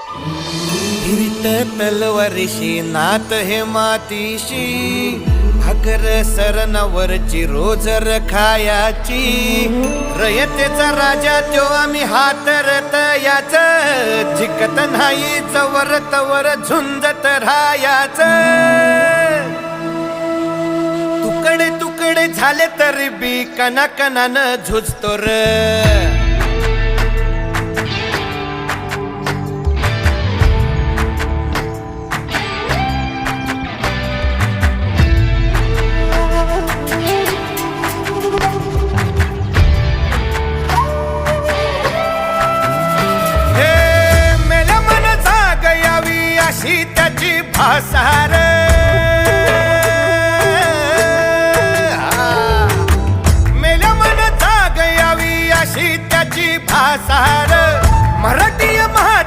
हिरीत तलवारीशी नात हे मातीशी, भाकर सरणावरची रोजर खायाची, रयतेचा राजा त्यो आम्ही हातरत याच, जिकत नाही जवर तवर झुंजत राहायाच. तुकडे तुकडे झाले तरी बी कणाकणानं झुजतो र.